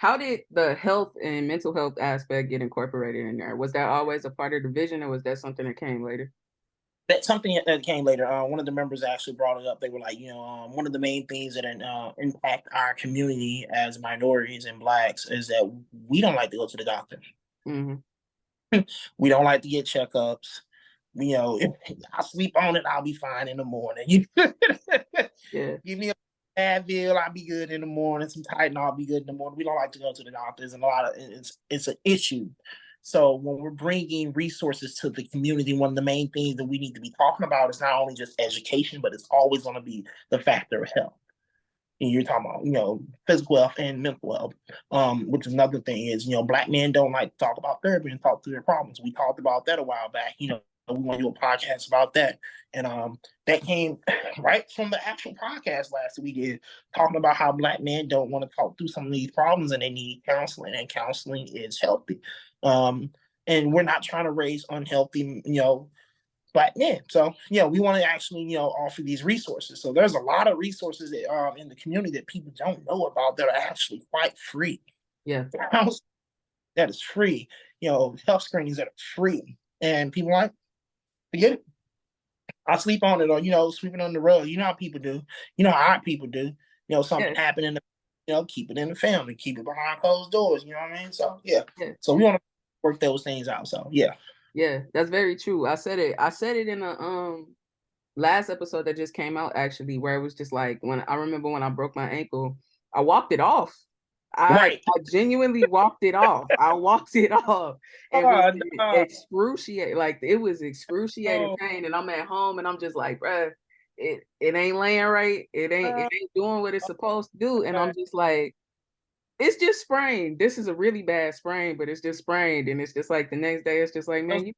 how did the health and mental health aspect get incorporated in there? Was that always a part of the vision, or was that something that came later? That's something that came later. One of the members actually brought it up. They were like, one of the main things that impact our community as minorities and blacks is that we don't like to go to the doctor. Mm-hmm. We don't like to get checkups. If I sleep on it, I'll be fine in the morning. Yeah. Give me a Advil, I'll be good in the morning. Some Titan, I'll be good in the morning. We don't like to go to the doctors, and a lot of it's an issue. So when we're bringing resources to the community, one of the main things that we need to be talking about is not only just education, but it's always going to be the factor of health. And you're talking about, physical health and mental health. Which is another thing is, Black men don't like to talk about therapy and talk through their problems. We talked about that a while back. We want to do a podcast about that. And that came right from the actual podcast last week, is talking about how Black men don't want to talk through some of these problems and they need counseling, and counseling is healthy. And we're not trying to raise unhealthy, Black men. So, we want to actually, offer these resources. So there's a lot of resources that in the community that people don't know about that are actually quite free. Yeah. That is free. Health screenings that are free. And people are like, forget it. I sleep on it, or, sweeping on the rug. You know how people do. You know how our people do. Something Yeah. happened in keep it in the family, keep it behind closed doors. You know what I mean? So, yeah. Yeah. So we want to work those things out. So, yeah. Yeah, that's very true. I said it in a last episode that just came out, actually, where it was just like, when I remember when I broke my ankle, I walked it off. Right. I genuinely walked it off. I walked it off. It was No. excruciating. Like, it was excruciating Oh, pain. And I'm at home and I'm just like, bruh, it ain't laying right. It ain't doing what it's supposed to do. And I'm just like, it's just sprained. This is a really bad sprain, but it's just sprained. And it's just like the next day, it's just like, man,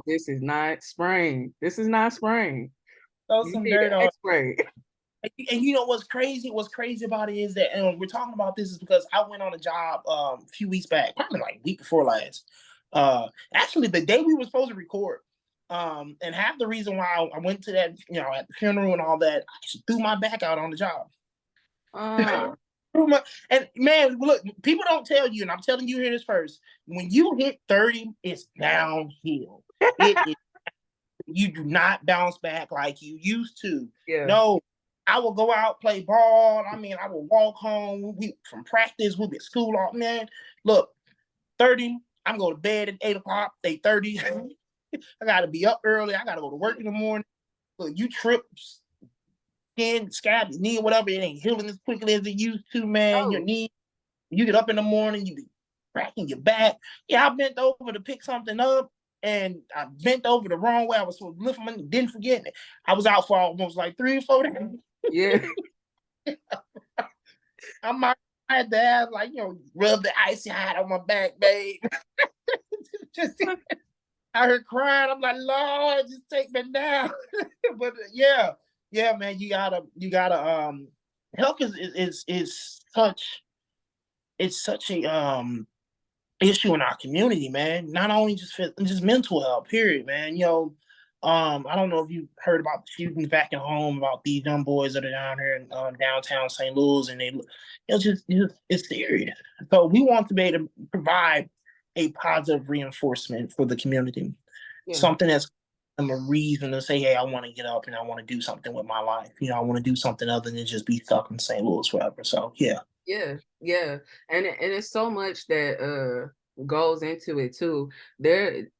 this is not sprained. This is not sprained. throw You some need dirt an on. X-ray. And you know what's crazy? What's crazy about it is that, and we're talking about this is because I went on a job a few weeks back, probably like week before last. Actually, the day we were supposed to record. And half the reason why I went to that, at the funeral and all that, I just threw my back out on the job. Uh, And man, look, people don't tell you, and I'm telling you here this first. When you hit 30, it's downhill. It is. You do not bounce back like you used to. yeah. No, I will go out, play ball. I mean, I will walk home from practice. We'll be at school all, man. Look, 30, I'm going to bed at 8 o'clock, 8:30. I got to be up early. I got to go to work in the morning. Look, you trip, skin, scab, your knee, or whatever, it ain't healing as quickly as it used to, man. Your Oh, knee, you get up in the morning, you be cracking your back. Yeah, I bent over to pick something up, and I bent over the wrong way. I was supposed to lift my, didn't forget it. I was out for almost like 3 or 4 days. yeah. I had to have, like, rub the icy hot on my back, babe. Just, I heard crying. I'm like, Lord, just take me down. But yeah, man, you gotta health is such a issue in our community, man. Not only just mental health, period, man. I don't know if you heard about the shootings back at home, about these young boys that are down here in downtown St. Louis, and it's serious. So we want to be able to provide a positive reinforcement for the community, Yeah. something that's a reason to say, hey, I want to get up and I want to do something with my life. I want to do something other than just be stuck in St. Louis forever. So yeah. Yeah, yeah, and it's so much that goes into it too.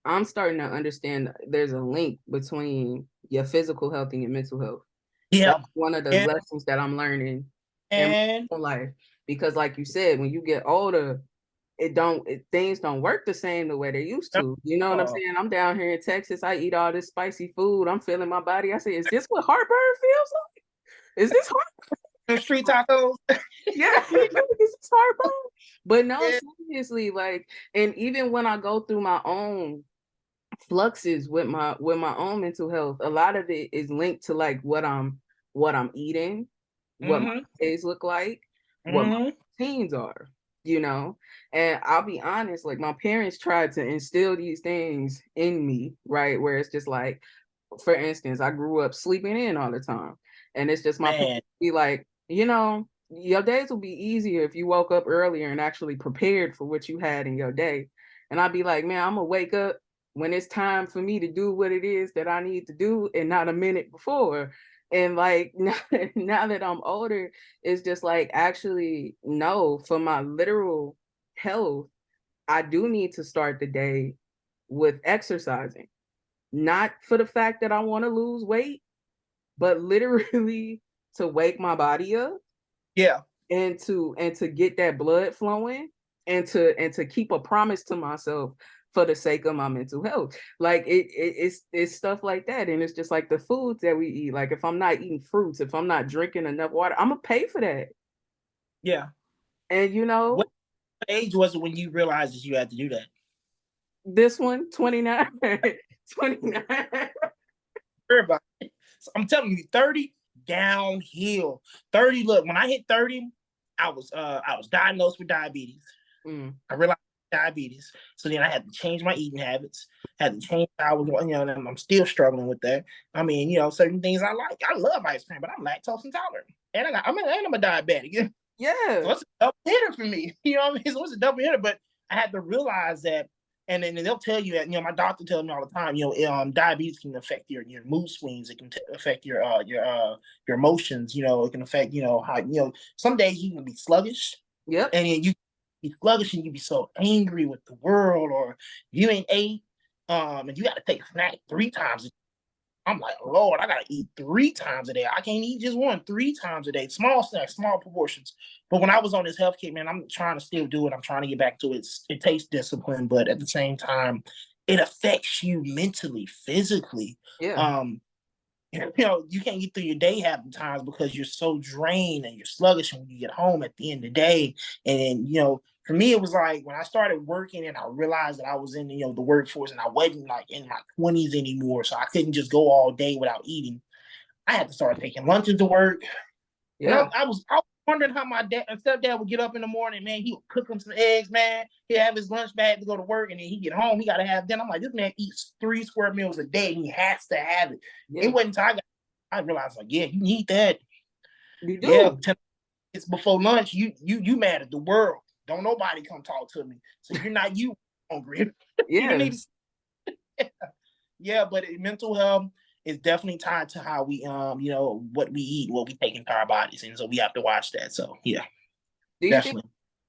I'm starting to understand there's a link between your physical health and your mental health. Yeah. That's one of the Yeah. lessons that I'm learning in my And own life, because, like you said, when you get older, things don't work the same the way they used to. You know what I'm saying? I'm down here in Texas. I eat all this spicy food. I'm feeling my body. I say, is this what heartburn feels like? Is this heartburn? street tacos. Yeah, it's heartburn. But no, Yeah. seriously, like, and even when I go through my own fluxes with my own mental health, a lot of it is linked to like what I'm eating, what my Mm-hmm. days look like, what my Mm-hmm. routines are, you know. And I'll be honest, like, my parents tried to instill these things in me, right? Where it's just like, for instance, I grew up sleeping in all the time. And it's just my parents Man. be like, your days will be easier if you woke up earlier and actually prepared for what you had in your day. And I'd be like, man, I'm gonna wake up when it's time for me to do what it is that I need to do and not a minute before. And like now that I'm older, it's just like actually no, for my literal health, I do need to start the day with exercising. Not for the fact that I want to lose weight, but literally to wake my body up. Yeah. And to get that blood flowing and to keep a promise to myself for the sake of my mental health. Like it's stuff like that. And it's just like the foods that we eat. Like if I'm not eating fruits, if I'm not drinking enough water, I'm gonna pay for that. Yeah. And What age was it when you realized that you had to do that? this one, 29. 29. Everybody. So I'm telling you, 30 downhill. 30, look, when I hit 30, I was diagnosed with diabetes. I realized diabetes. So then I had to change my eating habits, had to change how I was, and I'm still struggling with that. I mean, certain things I like. I love ice cream, but I'm lactose intolerant. And I'm a diabetic. Yeah. So it's a double hitter for me. You know what I mean? So it's a double hitter, but I had to realize that. And then they'll tell you that, my doctor tells me all the time, diabetes can affect your mood swings. It can affect your emotions. It can affect, how, some days you can be sluggish. Yep. And then you be sluggish and you be so angry with the world, or you ain't ate, and you got to take a snack 3 times. I'm like, Lord, I gotta eat 3 times a day. I can't eat just 1, 3 times a day. Small snacks, small proportions. But when I was on this health kick, man, I'm trying to still do it. I'm trying to get back to it. It takes discipline, but at the same time, it affects you mentally, physically. Yeah. You can't get through your day half the times because you're so drained and you're sluggish when you get home at the end of the day. And then, for me, it was like when I started working and I realized that I was in, the workforce and I wasn't like in my 20s anymore. So I couldn't just go all day without eating. I had to start taking lunches to work. Yeah. And I was wondering how my stepdad would get up in the morning, man. He would cook him some eggs, man. He'd have his lunch bag to go to work, and then he get home, he got to have dinner. I'm like, this man eats 3 square meals a day, and he has to have it. Yeah. It wasn't until I realized, like, yeah, you need that. You do. Yeah, 10 minutes before lunch, you mad at the world. Don't nobody come talk to me. So you're not you hungry. Yeah. Yeah, but mental health is definitely tied to how we what we eat, what we take into our bodies, and so we have to watch that. So yeah, definitely.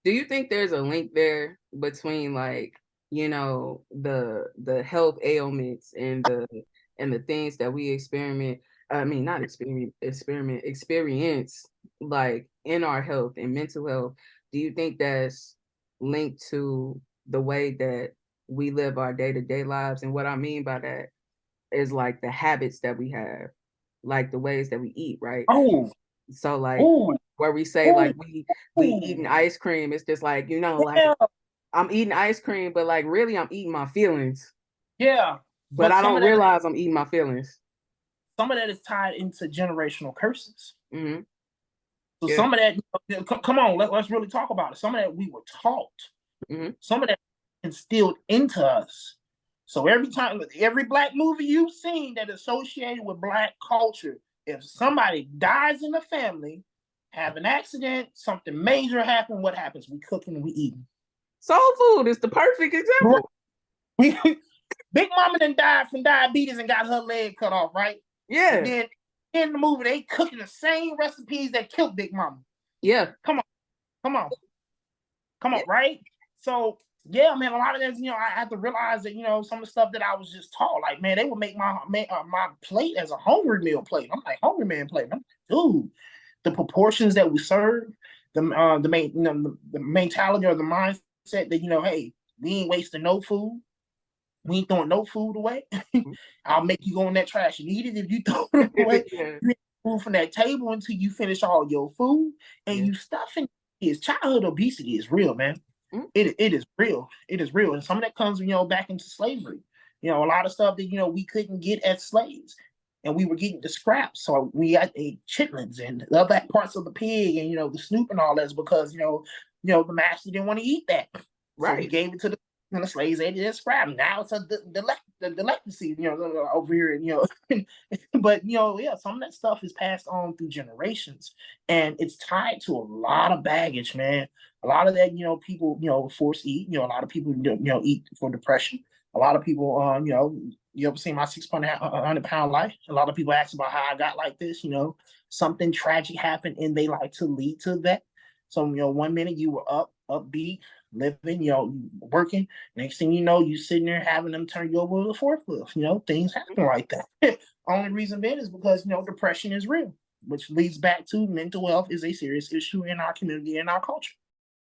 Do you think there's a link there between like the health ailments and the things that we experience like in our health and mental health? Do you think that's linked to the way that we live our day-to-day lives? And what I mean by that is like the habits that we have, like the ways that we eat, right? Oh, so like where we say like we eating ice cream, it's just like like I'm eating ice cream, but like really I'm eating my feelings. Yeah, but I don't realize I'm eating my feelings. Some of that is tied into generational curses. Mm-hmm. So some of that, come on, let's really talk about it. Some of that we were taught. Mm-hmm. Some of that instilled into us. So every Black movie you've seen that associated with Black culture, if somebody dies in the family, have an accident, something major happen, what happens? We cooking and we eating. Soul food is the perfect example. Big Mama done died from diabetes and got her leg cut off, right? Yeah. And then in the movie, they cooking the same recipes that killed Big Mama. Yeah. Come on, right? So yeah, man, a lot of that, I had to realize that, some of the stuff that I was just taught, like, man, they would make my plate as a hungry meal plate. I'm like, hungry man plate. I'm like, dude, the proportions that we serve, the mentality or the mindset that, hey, we ain't wasting no food. We ain't throwing no food away. I'll make you go in that trash and eat it if you throw it away. Yeah. You move from that table until you finish all your food, and you stuffing. Childhood obesity is real, man. It is real. It is real. And some of that comes, back into slavery. A lot of stuff that, we couldn't get as slaves. And we were getting the scraps. So we got the chitlins and the other parts of the pig and, the snoop and all that because, the master didn't want to eat that. Right. So we gave it to the And the slaves ate it as scrap. Now it's the delicacy, over here, but yeah, some of that stuff is passed on through generations, and it's tied to a lot of baggage, man. A lot of that, people, force eat. A lot of people, eat for depression. A lot of people, you ever seen my 600-pound life? A lot of people ask about how I got like this. Something tragic happened in their life to lead to that. So, 1 minute you were upbeat, living, working. Next thing you know, you sitting there having them turn you over to the forklift. Things happen like that. Only reason being is because, depression is real, which leads back to mental health is a serious issue in our community and our culture.